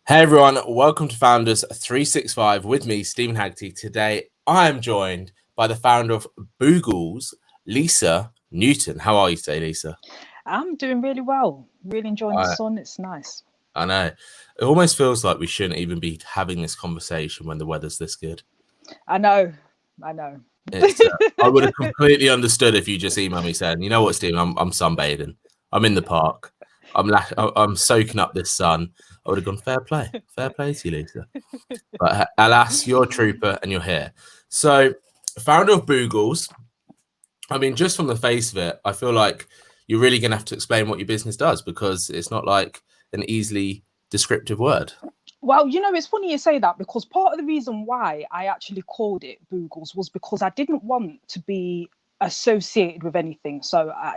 Hey everyone, welcome to Founders 365 with me, Stephen Haggerty. Today I am joined by the founder of Boogles, Lisa Newton. How are you today, Lisa? I'm doing really well. Really enjoying the I, sun. It's nice. I know. It almost feels like we shouldn't even be having this conversation when the weather's this good. I know. I know. I would have completely understood if you just emailed me saying, you know what, Stephen, I'm sunbathing. I'm in the park. I'm soaking up this sun. I would have gone, fair play to you, Lisa. But alas, you're a trooper and you're here. So, founder of Boogles. I mean, just from the face of it, I feel like you're really going to have to explain what your business does because it's not like an easily descriptive word. Well, it's funny you say that because part of the reason why I actually called it Boogles was because I didn't want to be associated with anything. So, I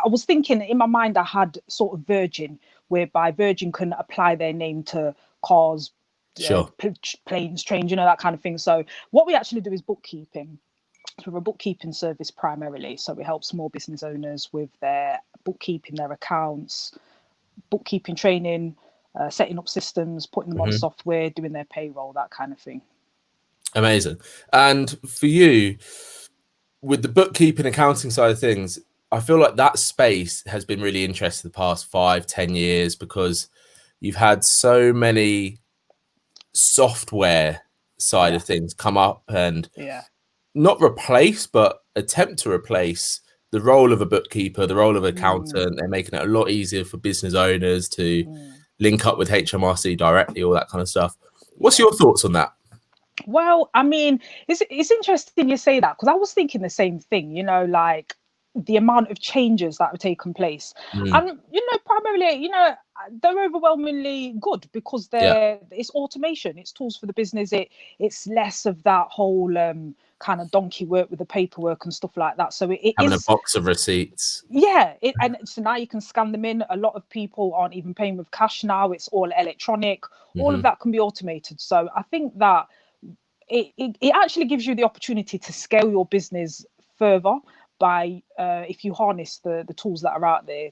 was thinking in my mind, I had sort of Virgin, whereby Virgin can apply their name to cars, Sure. planes, trains, that kind of thing. So, what we actually do is bookkeeping. So we're a bookkeeping service primarily. So we help small business owners with their bookkeeping, their accounts, bookkeeping training, setting up systems, putting them on software, doing their payroll, that kind of thing. Amazing. And for you, with the bookkeeping accounting side of things, I feel like that space has been really interesting the past 5-10 years because you've had so many software side of things come up and not replace, but attempt to replace the role of a bookkeeper, the role of an accountant. They're making it a lot easier for business owners to link up with HMRC directly, all that kind of stuff. What's your thoughts on that? Well, I mean, it's interesting you say that because I was thinking the same thing, like the amount of changes that have taken place. And, primarily, they're overwhelmingly good because it's automation, it's tools for the business. It's less of that whole kind of donkey work with the paperwork and stuff like that. So it Having is a box of receipts. Yeah, and so now you can scan them in. A lot of people aren't even paying with cash now. It's all electronic. All of that can be automated. So I think that it actually gives you the opportunity to scale your business further by if you harness the tools that are out there,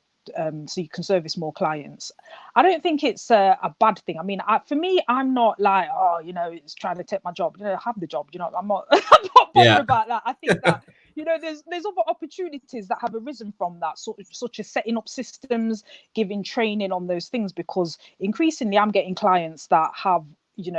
so you can service more clients. I don't think it's a bad thing. I mean, for me, I'm not like, it's trying to take my job. Have the job. I'm not. I'm not bothered about that. I think that there's other opportunities that have arisen from that, such as setting up systems, giving training on those things. Because increasingly, I'm getting clients that have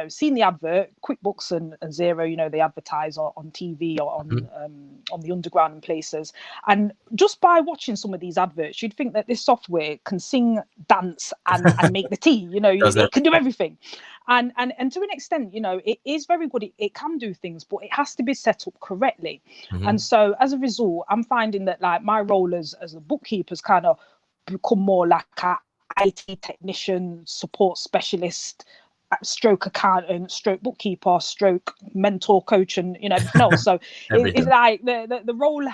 seen the advert, Quickbooks and Xero, they advertise on TV or on the underground and places. And just by watching some of these adverts, you'd think that this software can sing, dance, and make the tea. It can do everything. And to an extent, it is very good. It can do things, but it has to be set up correctly. And so as a result, I'm finding that like my role as a bookkeeper's kind of become more like a IT technician, support specialist, stroke accountant, stroke bookkeeper, stroke mentor, coach, and everything else. So it's like the role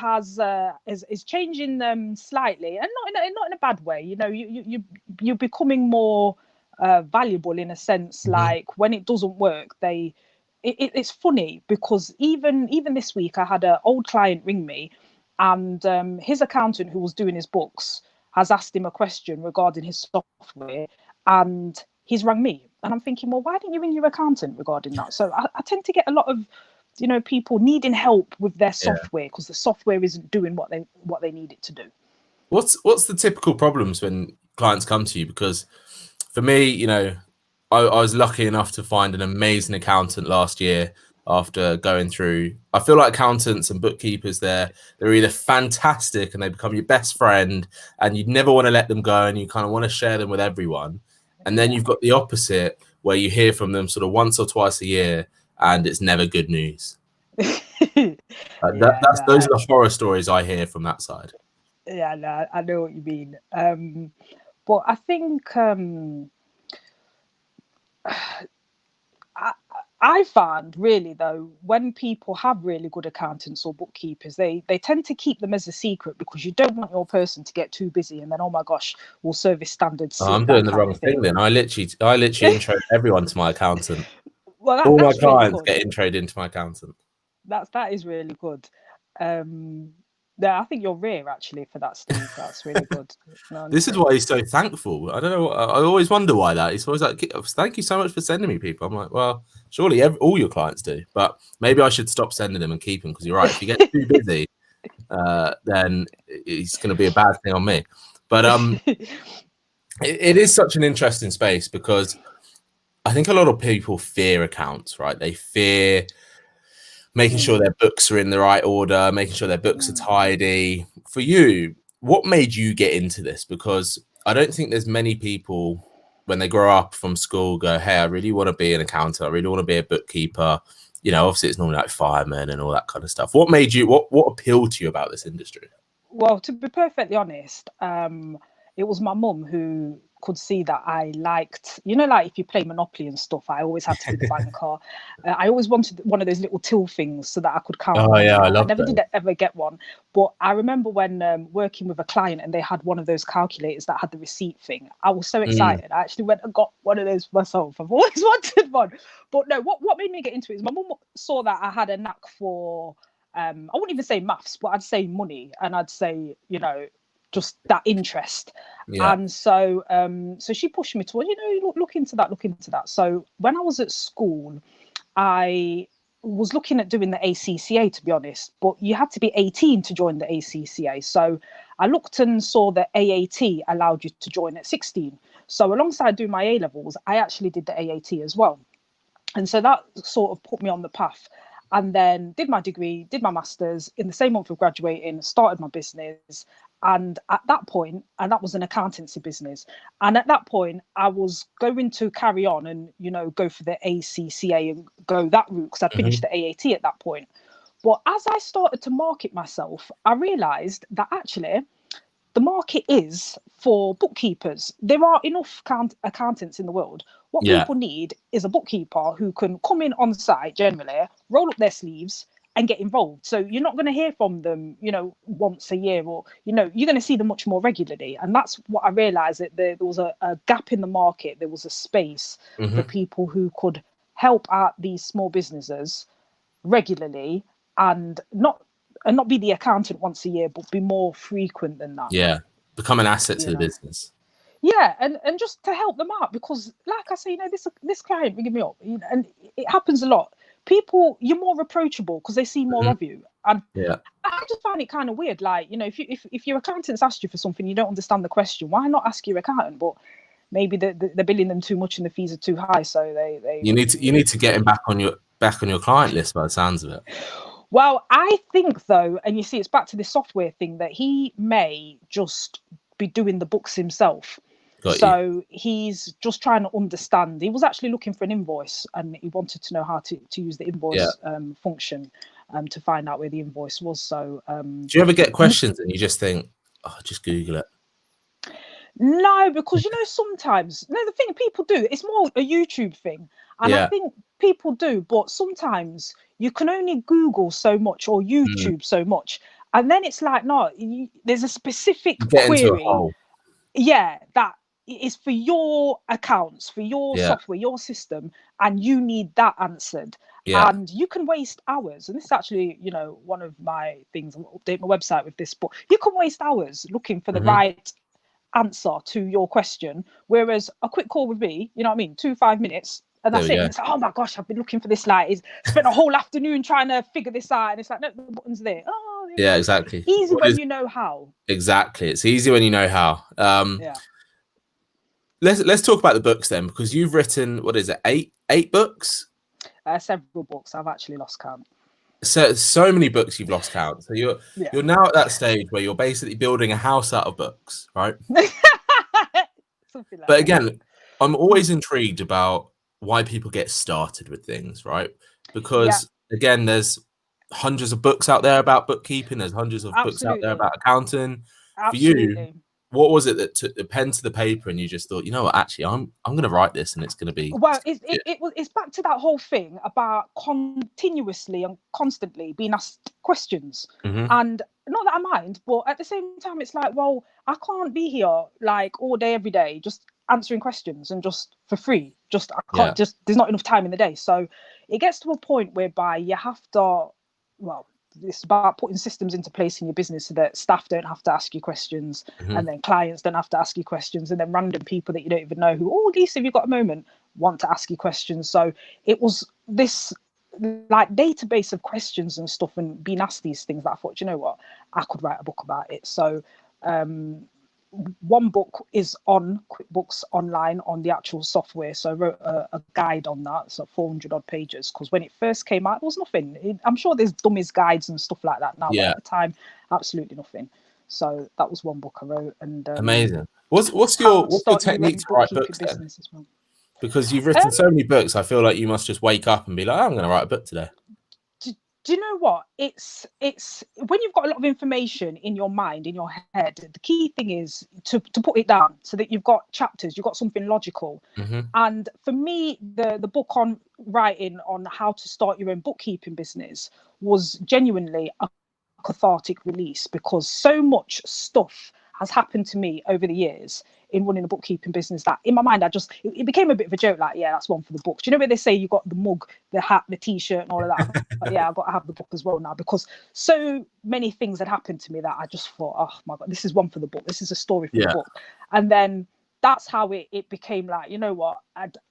is changing slightly, and not in a bad way. You're becoming more valuable in a sense. Like when it doesn't work, it's funny because even this week I had an old client ring me, and his accountant who was doing his books has asked him a question regarding his software, and he's rang me. And I'm thinking, well, why didn't you ring your accountant regarding that? So I tend to get a lot of, people needing help with their software because the software isn't doing what they need it to do. What's the typical problems when clients come to you? Because for me, I was lucky enough to find an amazing accountant last year after going through. I feel like accountants and bookkeepers, they're either fantastic and they become your best friend and you never want to let them go and you kind of want to share them with everyone. And then you've got the opposite where you hear from them sort of once or twice a year and it's never good news. Those are the horror stories I hear from that side. Yeah, no, I know what you mean. But I think I found really though, when people have really good accountants or bookkeepers, they tend to keep them as a secret because you don't want your person to get too busy and then, oh my gosh, will service standards see I'm that doing the kind wrong of thing. thing then. I literally intro everyone to my accountant. Well, All my that's really clients good. get introed into my accountant. That is really good. Yeah, I think you're rare actually for that, Steve. That's really good. No, This is why he's so thankful. I don't know. I always wonder why that. He's always like, "Thank you so much for sending me people." I'm like, well, surely all your clients do, but maybe I should stop sending them and keep them, because you're right. If you get too busy, then it's going to be a bad thing on me. But it is such an interesting space, because I think a lot of people fear accounts, right? They fear making sure their books are in the right order, making sure their books are tidy. For you, what made you get into this? Because I don't think there's many people when they grow up from school go, hey, I really want to be an accountant. I really want to be a bookkeeper. You know, obviously it's normally like firemen and all that kind of stuff. What made you, what appealed to you about this industry? Well, to be perfectly honest, it was my mum who could see that I liked, like if you play Monopoly and stuff, I always had to be the banker. I always wanted one of those little till things so that I could count. Oh yeah, I never that. did ever get one, but I remember when working with a client and they had one of those calculators that had the receipt thing. I was so excited. I actually went and got one of those myself. I've always wanted one. But no, what made me get into it is my mum saw that I had a knack for, I wouldn't even say maths, but I'd say money, and I'd say, just that interest. Yeah. And so so she pushed me towards, look into that. So when I was at school, I was looking at doing the ACCA, to be honest, but you had to be 18 to join the ACCA. So I looked and saw that AAT allowed you to join at 16. So alongside doing my A levels, I actually did the AAT as well. And so that sort of put me on the path. And then did my degree, did my master's. In the same month of graduating, started my business. And at that point, and that was an accountancy business. And at that point, I was going to carry on and, go for the ACCA and go that route, because I finished the AAT at that point. But as I started to market myself, I realised that actually the market is for bookkeepers. There are enough accountants in the world. What people need is a bookkeeper who can come in on site generally, roll up their sleeves and get involved. So you're not going to hear from them, once a year, or, you're going to see them much more regularly. And that's what I realized, that there was a gap in the market. There was a space for people who could help out these small businesses regularly, and not be the accountant once a year, but be more frequent than that. Yeah. Become an asset to the business. Yeah, and just to help them out, because like I say, this client ringing me up, and it happens a lot. People, you're more approachable because they see more of you. And I just find it kind of weird. Like, if your accountant's asked you for something, you don't understand the question, why not ask your accountant? But maybe they're billing them too much and the fees are too high, so they you need to get him back on your client list, by the sounds of it. Well, I think though, and you see, it's back to this software thing, that he may just be doing the books himself. So he's just trying to understand. He was actually looking for an invoice, and he wanted to know how to use the invoice function to find out where the invoice was. So do you ever get questions and you just think, oh, just Google it? No, because sometimes, the thing people do, it's more a YouTube thing, and I think people do, but sometimes you can only Google so much or YouTube so much, and then it's like, no, there's a specific query, that is for your accounts, for your software, your system, and you need that answered. And you can waste hours, and this is actually, one of my things. I'll update my website with this, but you can waste hours looking for the right answer to your question, whereas a quick call with me, 5 minutes, and that's it. And it's like, oh my gosh, I've been looking for this, like, spent a whole afternoon trying to figure this out, and it's like, no, the button's there. Oh yeah, exactly. Easy when you know how. Exactly, it's easy when you know how. Let's talk about the books then, because you've written, what is it, eight books? Several books. I've actually lost count. So many books you've lost count. So you're now at that stage where you're basically building a house out of books, right? Something like but again, I'm always intrigued about why people get started with things, right? Because again, there's hundreds of books out there about bookkeeping. There's hundreds of books out there about accounting. Absolutely. For you, what was it that took the pen to the paper and you just thought, actually, I'm going to write this and it's going to be... Well, it's back to that whole thing about continuously and constantly being asked questions. And not that I mind, but at the same time, it's like, well, I can't be here like all day, every day, just answering questions and just for free. Just, I can't, there's not enough time in the day. So it gets to a point whereby you have to, well, it's about putting systems into place in your business so that staff don't have to ask you questions, and then clients don't have to ask you questions, and then random people that you don't even know who, oh, Lisa, have you got a moment, want to ask you questions. So it was this like database of questions and stuff, and being asked these things, that I thought, you know what, I could write a book about it. So one book is on Quickbooks online on the actual software. So I wrote a guide on that, so 400 odd pages, because when it first came out, there was nothing. I'm sure there's dummies guides and stuff like that now, but at the time, absolutely nothing. So that was one book I wrote. And amazing. What's your technique to write books then? Business as well. Because you've written so many books, I feel like you must just wake up and be like, oh, I'm going to write a book today. Do you know what? It's when you've got a lot of information in your mind, in your head, the key thing is to put it down so that you've got chapters, you've got something logical. And for me, the book on writing on how to start your own bookkeeping business was genuinely a cathartic release, because so much stuff has happened to me over the years in running a bookkeeping business that in my mind it became a bit of a joke, like, yeah, that's one for the book. Do you know where they say you got the mug, the hat, the t-shirt and all of that? But yeah, I've got to have the book as well now, because so many things had happened to me that I just thought, oh my God, this is one for the book, this is a story for the book. And then that's how it became like, you know what,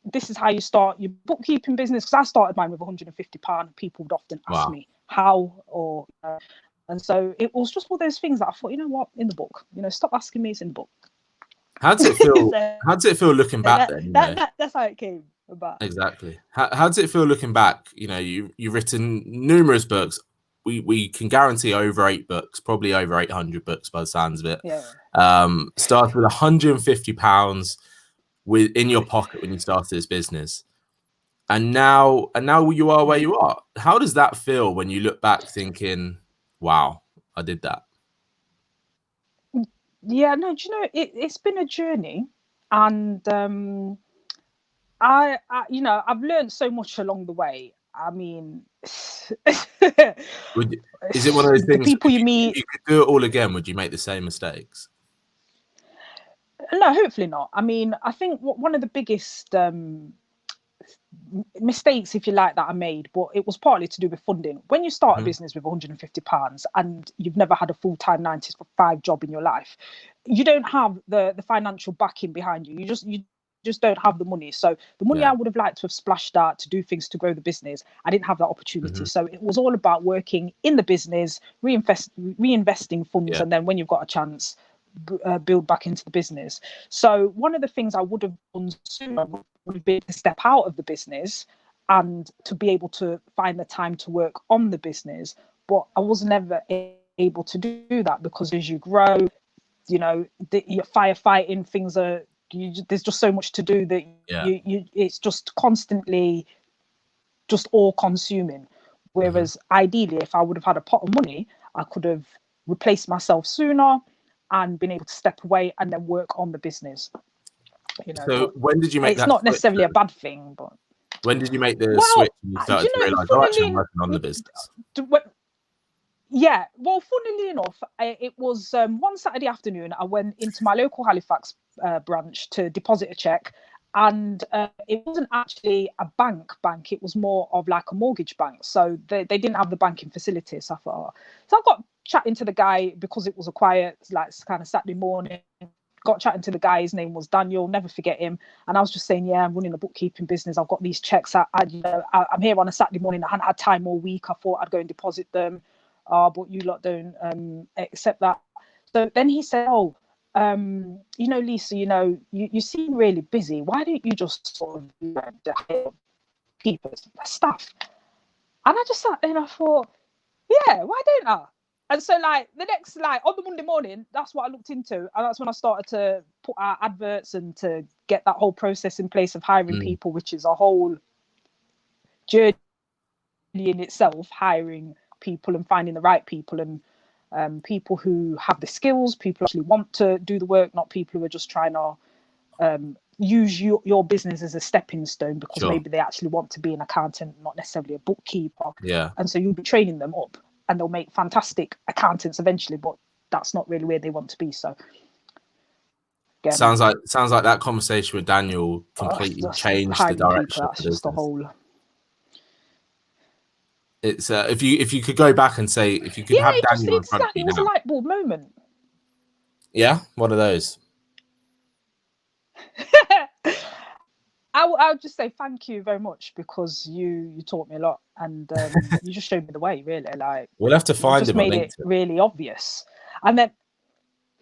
this is how you start your bookkeeping business, because I started mine with £150. People would often ask me how, or and so it was just all those things that I thought, you know what, in the book, stop asking me, it's in the book. How does it feel? How does it feel looking back then? That's how it came about. Exactly. How does it feel looking back? You've written numerous books. We can guarantee over 8 books, probably over 800 books by the sounds of it. Yeah. Started with £150 in your pocket when you started this business, and now you are where you are. How does that feel when you look back, thinking, "Wow, I did that"? Yeah, no, do you know, it's been a journey, and I I've learned so much along the way. I mean, Is it one of those things? People you meet, if you could do it all again, would you make the same mistakes? No, hopefully not. I mean, I think one of the biggest mistakes, if you like, that I made, but it was partly to do with funding. When you start a business with £150 and you've never had a full-time 9-to-5 job in your life, you don't have the financial backing behind you. You just don't have the money. So the money I would have liked to have splashed out to do things to grow the business, I didn't have that opportunity. So it was all about working in the business, reinvesting funds, and then when you've got a chance, build back into the business. So one of the things I would have done sooner would be to step out of the business and to be able to find the time to work on the business. But I was never able to do that, because as you grow, you're firefighting, things are, there's just so much to do that it's just constantly just all consuming. Whereas ideally, if I would have had a pot of money, I could have replaced myself sooner and been able to step away and then work on the business. So when did you make that? It's not necessarily a bad thing, but when did you make the switch and you started to realise, actually, I'm working on the business? Yeah, well, funnily enough, it was one Saturday afternoon. I went into my local Halifax branch to deposit a check, and it wasn't actually a bank. It was more of like a mortgage bank. So they didn't have the banking facilities. So I thought, so I got chatting to the guy, because it was a quiet, like, kind of Saturday morning. Got chatting to the guy. His name was Daniel. Never forget him. And I was just saying, yeah, I'm running a bookkeeping business. I've got these checks. I'm here on a Saturday morning. I hadn't had time all week. I thought I'd go and deposit them. But you lot don't accept that. So then he said, oh, Lisa, you seem really busy. Why don't you just sort of hire keepers, staff? And I just sat there and I thought, yeah, why don't I? And so, like, the next, like, on the Monday morning, that's what I looked into. And that's when I started to put out adverts and to get that whole process in place of hiring people, which is a whole journey in itself, hiring people and finding the right people, and people who have the skills, people who actually want to do the work, not people who are just trying to use your business as a stepping stone, because maybe they actually want to be an accountant, not necessarily a bookkeeper. And so you'll be training them up, and they'll make fantastic accountants eventually, but that's not really where they want to be. So again, sounds like that conversation with Daniel completely changed the direction of the business. Just a whole. It's if you could go back and say, if you could have Daniel in front of you it was now. a light bulb moment. Yeah, one of those. I'll just say thank you very much, because you taught me a lot, and you just showed me the way, really. Like, We'll have to find just him on made it LinkedIn. really obvious. And then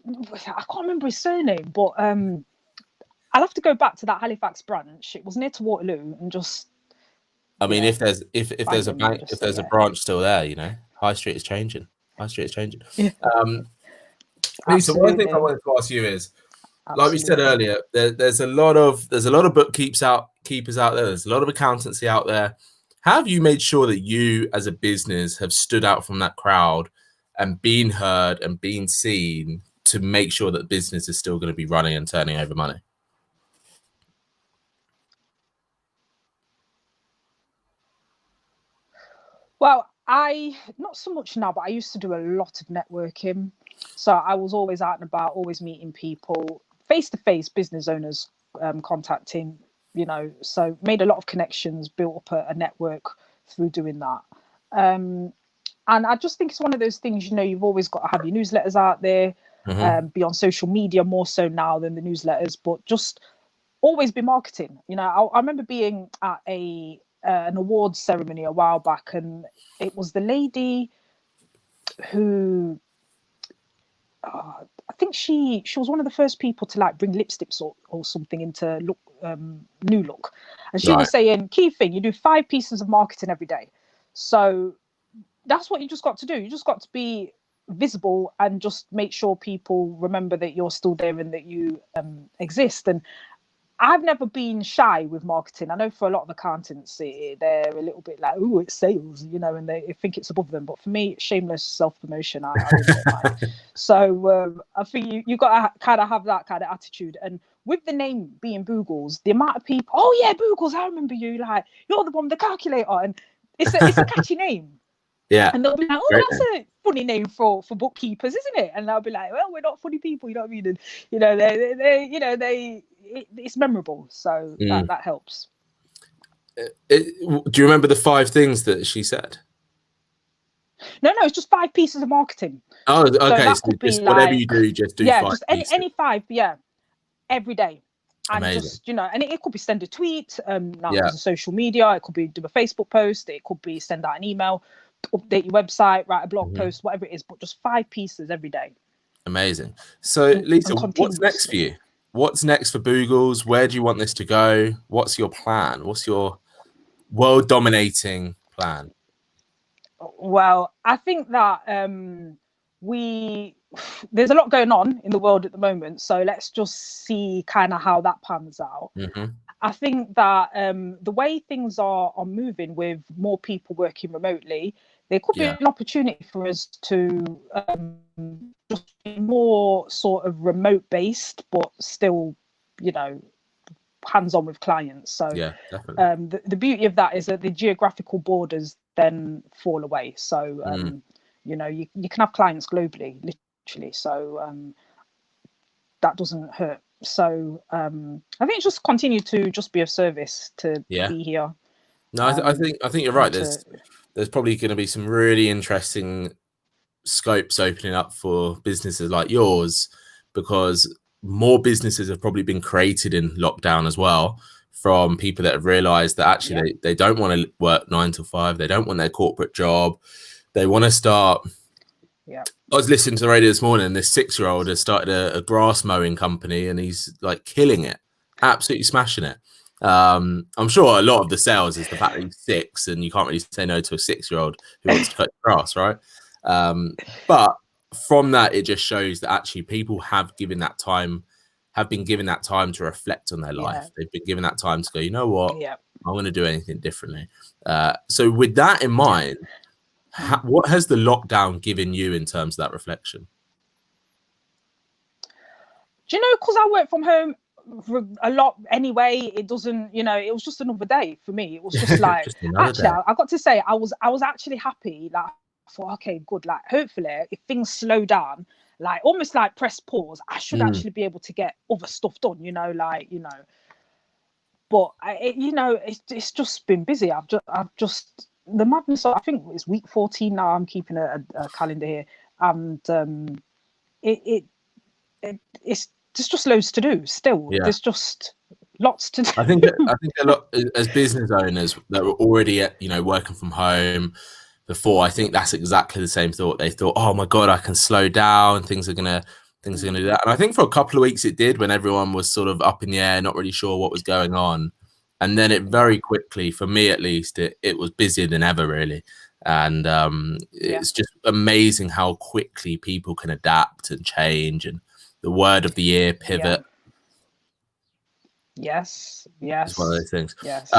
I can't remember his surname, but I'll have to go back to that Halifax branch. It was near to Waterloo, and just. I mean, if there's a bank, if there's a branch still there, you know, High Street is changing. High Street is changing. Yeah. Lisa, one thing I wanted to ask you is, like we said earlier, there's a lot of bookkeepers out there. There's a lot of accountancy out there. How have you made sure that you, as a business, have stood out from that crowd and been heard and been seen to make sure that business is still going to be running and turning over money? Well, not so much now, but I used to do a lot of networking. So I was always out and about, always meeting people, face-to-face business owners, contacting, you know, so made a lot of connections, built up a network through doing that. And I just think it's one of those things, you know, you've always got to have your newsletters out there, be on social media more so now than the newsletters, but just always be marketing. You know, I remember being at an awards ceremony a while back, and it was the lady who I think she was one of the first people to like bring lipsticks or something into New Look, and she was saying, key thing, you do 5 pieces of marketing every day. So that's what you just got to do. You just got to be visible and just make sure people remember that you're still there and that you exist. And I've never been shy with marketing. I know for a lot of accountants, they're a little bit like, oh, it's sales, you know, and they think it's above them. But for me, shameless self-promotion, I really don't mind. So I think you got to kind of have that kind of attitude. And with the name being Boogles, the amount of people, oh yeah, Boogles, I remember you, like, you're the one with the calculator. And it's a catchy name. Yeah. And they'll be like, oh, that's a funny name for bookkeepers, isn't it? And I'll be like, well, we're not funny people, you know what I mean? And, you know, it's memorable. So that helps. Do you remember the 5 things that she said? No, it's just 5 pieces of marketing. Oh, okay. So that could be like, whatever you do, just do 5 just pieces. any 5, every day. And Amazing. just, you know, and it could be send a tweet, it's a social media, it could be do a Facebook post, it could be send out an email, update your website, write a blog post, whatever it is, but just 5 pieces every day. Amazing. So Lisa, what's next for you? What's next for Boogles? Where do you want this to go? What's your plan? What's your world dominating plan? Well, I think that there's a lot going on in the world at the moment, so let's just see kind of how that pans out. I think that the way things are moving with more people working remotely, there could be an opportunity for us to just be more sort of remote based, but still, you know, hands-on with clients. So definitely. The beauty of that is that the geographical borders then fall away. So you know, you can have clients globally, literally. So that doesn't hurt. So I think just continue to just be of service, to be here. No, I think you're right. There's probably going to be some really interesting scopes opening up for businesses like yours, because more businesses have probably been created in lockdown as well, from people that have realized that actually they don't want to work 9 to 5. They don't want their corporate job. They want to start. I was listening to the radio this morning, and this 6-year-old has started a grass mowing company, and he's like killing it, absolutely smashing it. I'm sure a lot of the sales is the fact that he's 6 and you can't really say no to a 6-year-old who wants to cut grass, right? But from that, it just shows that actually people have been given that time to reflect on their life. They've been given that time to go, you know what, I'm going to do anything differently. So with that in mind, what has the lockdown given you in terms of that reflection? Do you know, because I work from home a lot anyway, it doesn't, you know, it was just another day for me. It was just like, just actually, I got to say, I was actually happy. Like, I thought, okay, good. Like, hopefully, if things slow down, like almost like press pause, I should actually be able to get other stuff done. You know, like, you know. But you know, it's just been busy. I've just the madness, I think it's week 14 now. I'm keeping a calendar here, and it's there's just loads to do still. Yeah. There's just lots to do. I think a lot as business owners that were already working from home before, I think that's exactly the same thought. They thought, oh my god, I can slow down, things are gonna do that. And I think for a couple of weeks it did, when everyone was sort of up in the air, not really sure what was going on. And then it very quickly, for me at least, it was busier than ever, really. And it's just amazing how quickly people can adapt and change. And the word of the year, pivot. Yes. It's one of those things. Yes.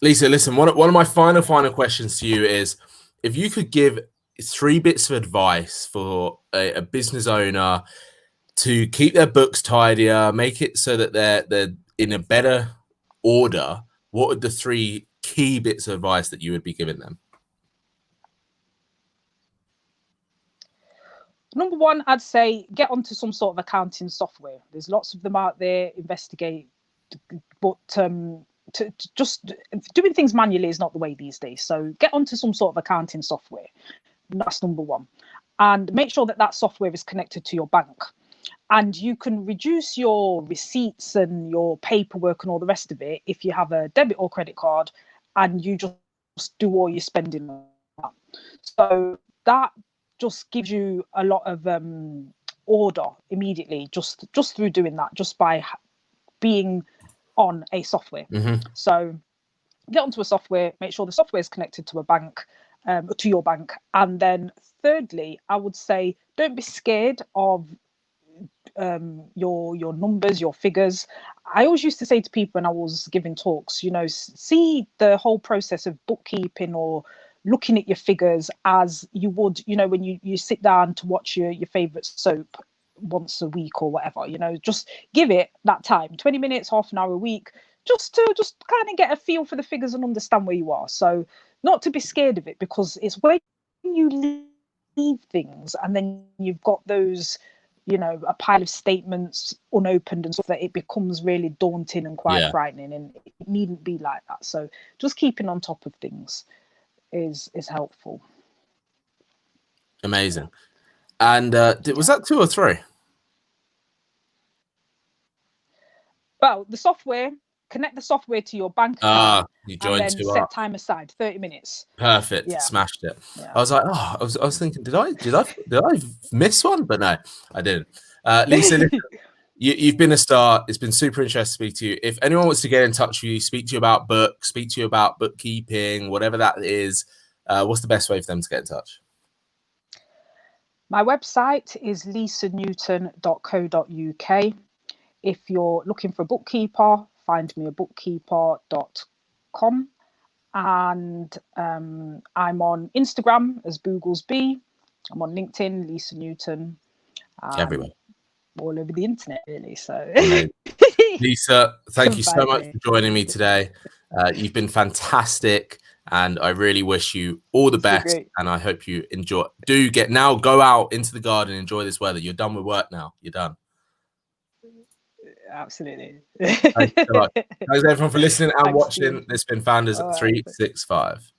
Lisa, listen, one of my final questions to you is, if you could give 3 bits of advice for a business owner to keep their books tidier, make it so that they're in a better order, what would the 3 key bits of advice that you would be giving them? Number 1, I'd say get onto some sort of accounting software. There's lots of them out there. Investigate, but just doing things manually is not the way these days. So get onto some sort of accounting software. That's number 1, and make sure that software is connected to your bank. And you can reduce your receipts and your paperwork and all the rest of it if you have a debit or credit card and you just do all your spending on that. So that just gives you a lot of order immediately, just through doing that, just by being on a software. So get onto a software, make sure the software is connected to a bank, to your bank. And then thirdly, I would say don't be scared of your numbers, your figures. I always used to say to people when I was giving talks, see the whole process of bookkeeping or looking at your figures as you would, when you sit down to watch your favorite soap once a week or whatever. Just give it that time, 20 minutes, half an hour a week, just to kind of get a feel for the figures and understand where you are. So not to be scared of it, because it's when you leave things and then you've got those, a pile of statements unopened and stuff, that it becomes really daunting and quite frightening, and it needn't be like that. So just keeping on top of things is helpful. Amazing. And was that 2 or 3? Well, the software, connect the software to your bank account, you joined and then set time aside 30 minutes. Perfect. Smashed it. I was like, I was thinking, did I miss one? But no, I didn't. Lisa, you've been a star. It's been super interesting to speak to you. If anyone wants to get in touch with you, speak to you about books, speak to you about bookkeeping, whatever that is, what's the best way for them to get in touch? My website is lisanewton.co.uk. If you're looking for a bookkeeper, find me a bookkeeper.com. And I'm on Instagram as Boogles B. I'm on LinkedIn, Lisa Newton. Everywhere. All over the internet, really. So, Lisa, thank you so much for joining me today. You've been fantastic, and I really wish you all the best. And I hope you enjoy. Go out into the garden, enjoy this weather. You're done with work now. You're done. Absolutely. Thanks so much. Thanks everyone for listening and watching. This has been Founders 365.